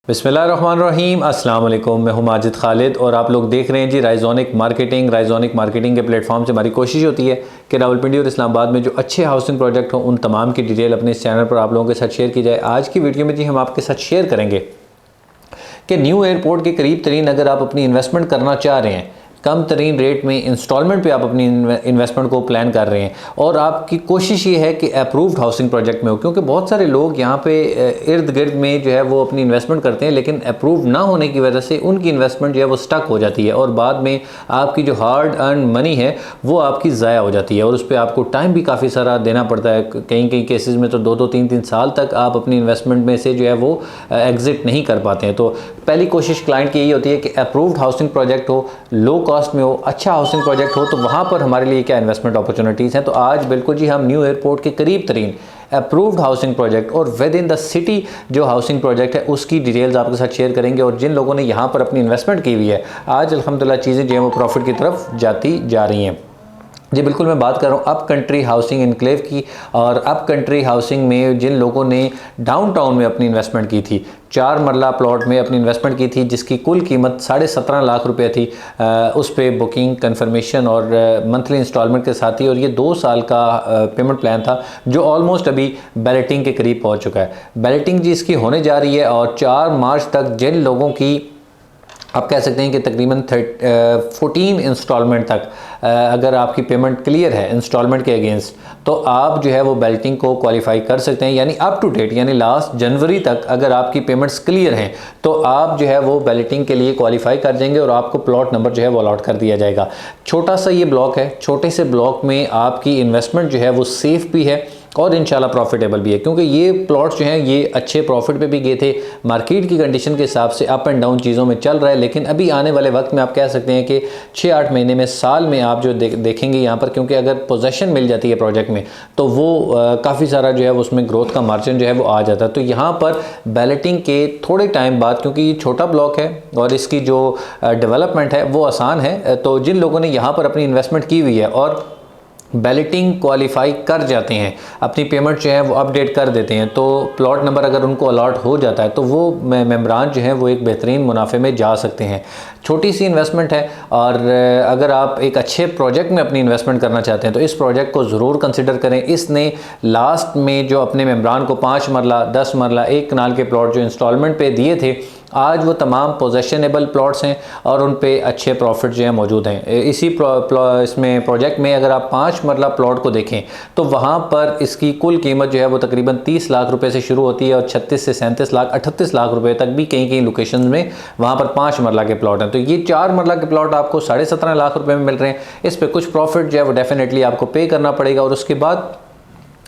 बिस्मिल्लाहिर्रहमानिर्रहीम, अस्सलाम वालेकुम। मैं हूं माजिद खालिद और आप लोग देख रहे हैं जी राइजोनिक मार्केटिंग के प्लेटफॉर्म से हमारी कोशिश होती है कि रावलपिंडी और इस्लामाबाद में जो अच्छे हाउसिंग प्रोजेक्ट हों उन तमाम की डिटेल अपने इस चैनल पर आप लोगों के साथ शेयर की जाए। आज की वीडियो में जी हम आपके साथ शेयर करेंगे कि न्यू एयरपोर्ट के करीब तरीन अगर आप अपनी इन्वेस्टमेंट करना चाह रहे हैं, कम तरीन रेट में इंस्टॉलमेंट पे आप अपनी इन्वेस्टमेंट को प्लान कर रहे हैं और आपकी कोशिश ये है कि अप्रूव्ड हाउसिंग प्रोजेक्ट में हो, क्योंकि बहुत सारे लोग यहाँ पे इर्द गिर्द में जो है वो अपनी इन्वेस्टमेंट करते हैं लेकिन अप्रूव ना होने की वजह से उनकी इन्वेस्टमेंट जो है वो स्टक हो जाती है और बाद में आपकी जो हार्ड अर्न मनी है वो आपकी ज़ाया हो जाती है और उस पर आपको टाइम भी काफ़ी सारा देना पड़ता है। कई केसेस में तो 2-3 साल तक आप अपनी इन्वेस्टमेंट में से जो है वो एग्जिट नहीं कर पाते हैं। तो पहली कोशिश क्लाइंट की यही होती है कि अप्रूव्ड हाउसिंग प्रोजेक्ट हो, लो कॉस्ट में हो, अच्छा हाउसिंग प्रोजेक्ट हो, तो वहाँ पर हमारे लिए क्या इन्वेस्टमेंट अपॉर्चुनिटीज़ हैं। तो आज बिल्कुल जी हम न्यू एयरपोर्ट के करीब तरीन अप्रूव्ड हाउसिंग प्रोजेक्ट और विद इन द सिटी जो हाउसिंग प्रोजेक्ट है उसकी डिटेल्स आपके साथ शेयर करेंगे और जिन लोगों ने यहाँ पर अपनी इन्वेस्टमेंट की हुई है आज अल्हम्दुलिल्लाह चीज़ें जो है वो प्रॉफिट की तरफ जाती जा रही हैं। जी बिल्कुल, मैं बात कर रहा हूँ अप कंट्री हाउसिंग इनक्लेव की और अप कंट्री हाउसिंग में जिन लोगों ने डाउनटाउन में अपनी इन्वेस्टमेंट की थी, 4 मरला प्लॉट में अपनी इन्वेस्टमेंट की थी जिसकी कुल कीमत 17.5 लाख रुपए थी। उस पर बुकिंग कन्फर्मेशन और मंथली इंस्टॉलमेंट के साथ ही, और ये 2 साल का पेमेंट प्लान था जो ऑलमोस्ट अभी बैलेटिंग के करीब पहुँच चुका है। बैलेटिंग जी इसकी होने जा रही है और 4 मार्च तक जिन लोगों की आप कह सकते हैं कि तकरीबन 14 इंस्टॉलमेंट तक अगर आपकी पेमेंट क्लियर है इंस्टॉलमेंट के अगेंस्ट तो आप जो है वो बैलेटिंग को क्वालिफाई कर सकते हैं। यानी अप टू डेट यानी लास्ट जनवरी तक अगर आपकी पेमेंट्स क्लियर हैं तो आप जो है वो बैलेटिंग के लिए क्वालिफाई कर जाएंगे और आपको प्लॉट नंबर जो है वो अलॉट कर दिया जाएगा। छोटा सा ये ब्लॉक है, छोटे से ब्लॉक में आपकी इन्वेस्टमेंट जो है वो सेफ़ भी है और इंशाल्लाह प्रॉफिटेबल भी है, क्योंकि ये प्लॉट्स जो हैं ये अच्छे प्रॉफिट पे भी गए थे। मार्केट की कंडीशन के हिसाब से अप एंड डाउन चीज़ों में चल रहा है, लेकिन अभी आने वाले वक्त में आप कह सकते हैं कि 6-8 महीने में, साल में आप जो देखेंगे यहाँ पर, क्योंकि अगर पोजेसन मिल जाती है प्रोजेक्ट में तो वो काफ़ी सारा जो है उसमें ग्रोथ का मार्जिन जो है वो आ जाता है। तो यहाँ पर बैलेटिंग के थोड़े टाइम बाद, क्योंकि ये छोटा ब्लॉक है और इसकी जो डेवलपमेंट है वो आसान है, तो जिन लोगों ने यहाँ पर अपनी इन्वेस्टमेंट की हुई है और बैलेटिंग क्वालिफाई कर जाते हैं, अपनी पेमेंट जो है वो अपडेट कर देते हैं, तो प्लॉट नंबर अगर उनको अलॉट हो जाता है तो वो मेम्बरान जो हैं वो एक बेहतरीन मुनाफे में जा सकते हैं। छोटी सी इन्वेस्टमेंट है और अगर आप एक अच्छे प्रोजेक्ट में अपनी इन्वेस्टमेंट करना चाहते हैं तो इस प्रोजेक्ट को ज़रूर कंसिडर करें। इसने लास्ट में जो अपने मेम्बरान को 5 मरला 10 मरला 1 कनाल के प्लॉट जो इंस्टॉलमेंट पे दिए थे, आज वो तमाम पोजेशनेबल प्लॉट्स हैं और उन पे अच्छे प्रॉफिट जो है मौजूद हैं। इसी इसमें प्रोजेक्ट में अगर आप 5 मरला प्लॉट को देखें तो वहाँ पर इसकी कुल कीमत जो है वो तकरीबन 30 लाख रुपए से शुरू होती है और 36 से 37 लाख 38 लाख रुपए तक भी कई लोकेशन में वहाँ पर 5 मरला के प्लॉट हैं। तो ये 4 मरला के प्लॉट आपको 17.5 लाख रुपए में मिल रहे हैं। इस पर कुछ प्रॉफिट जो है वो डेफिनेटली आपको पे करना पड़ेगा और उसके बाद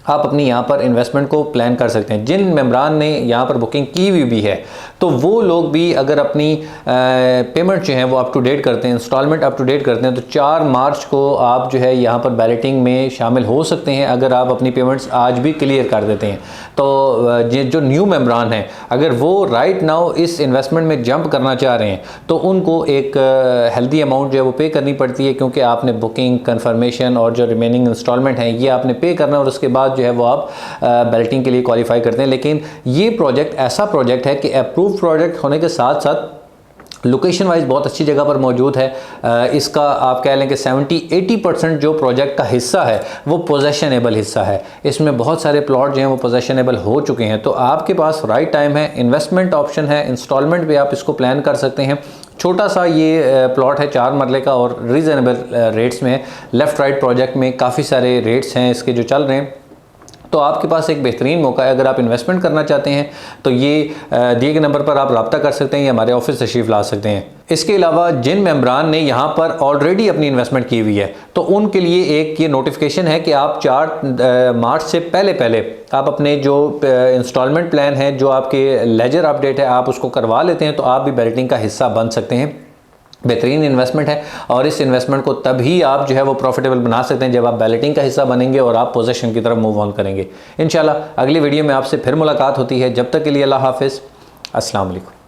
आप अपनी यहाँ पर इन्वेस्टमेंट को प्लान कर सकते हैं। जिन मेम्बरान ने यहाँ पर बुकिंग की हुई भी है तो वो लोग भी अगर अपनी पेमेंट जो है वो अप टू डेट करते हैं, इंस्टॉलमेंट अप टू डेट करते हैं, तो 4 मार्च को आप जो है यहाँ पर बैलेटिंग में शामिल हो सकते हैं अगर आप अपनी पेमेंट्स आज भी क्लियर कर देते हैं। तो जो न्यू मेम्बरान हैं अगर वो राइट नाउ इस इन्वेस्टमेंट में जंप करना चाह रहे हैं तो उनको एक हेल्दी अमाउंट जो है वो पे करनी पड़ती है, क्योंकि आपने बुकिंग कन्फर्मेशन और जो रिमेनिंग इंस्टॉलमेंट हैं ये आपने पे करना और उसके बाद जो है वो आप बैलेटिंग के लिए क्वालिफाई करते हैं। लेकिन ये प्रोजेक्ट ऐसा प्रोजेक्ट है कि अप्रूव प्रोजेक्ट होने के साथ साथ लोकेशन वाइज बहुत अच्छी जगह पर मौजूद है। इसका आप कह लें कि 70-80% जो प्रोजेक्ट का हिस्सा है वो पोजेशनेबल हिस्सा है। इसमें बहुत सारे प्लॉट जो हैं वो पोजेशनेबल हो चुके हैं, तो आपके पास राइट टाइम है, इन्वेस्टमेंट ऑप्शन है, इंस्टॉलमेंट पे आप इसको प्लान कर सकते हैं। छोटा सा ये प्लॉट है 4 मरले का और रीज़नेबल रेट्स में है। लेफ़्ट राइट प्रोजेक्ट में काफ़ी सारे रेट्स हैं इसके जो चल रहे हैं, तो आपके पास एक बेहतरीन मौका है। अगर आप इन्वेस्टमेंट करना चाहते हैं तो ये दिए गए नंबर पर आप रब्ता कर सकते हैं या हमारे ऑफिस तशरीफ़ ला सकते हैं। इसके अलावा जिन मेम्बरान ने यहाँ पर ऑलरेडी अपनी इन्वेस्टमेंट की हुई है तो उनके लिए एक ये नोटिफिकेशन है कि आप 4 मार्च से पहले आप अपने जो इंस्टॉलमेंट प्लान है, जो आपके लेजर अपडेट है, आप उसको करवा लेते हैं तो आप भी बैलेटिंग का हिस्सा बन सकते हैं। बेहतरीन इन्वेस्टमेंट है और इस इन्वेस्टमेंट को तभी आप जो है वो प्रॉफिटेबल बना सकते हैं जब आप बैलेटिंग का हिस्सा बनेंगे और आप पोजीशन की तरफ मूव ऑन करेंगे। इंशाल्लाह अगली वीडियो में आपसे फिर मुलाकात होती है। जब तक के लिए अल्लाह हाफिज़, अस्सलाम वालेकुम।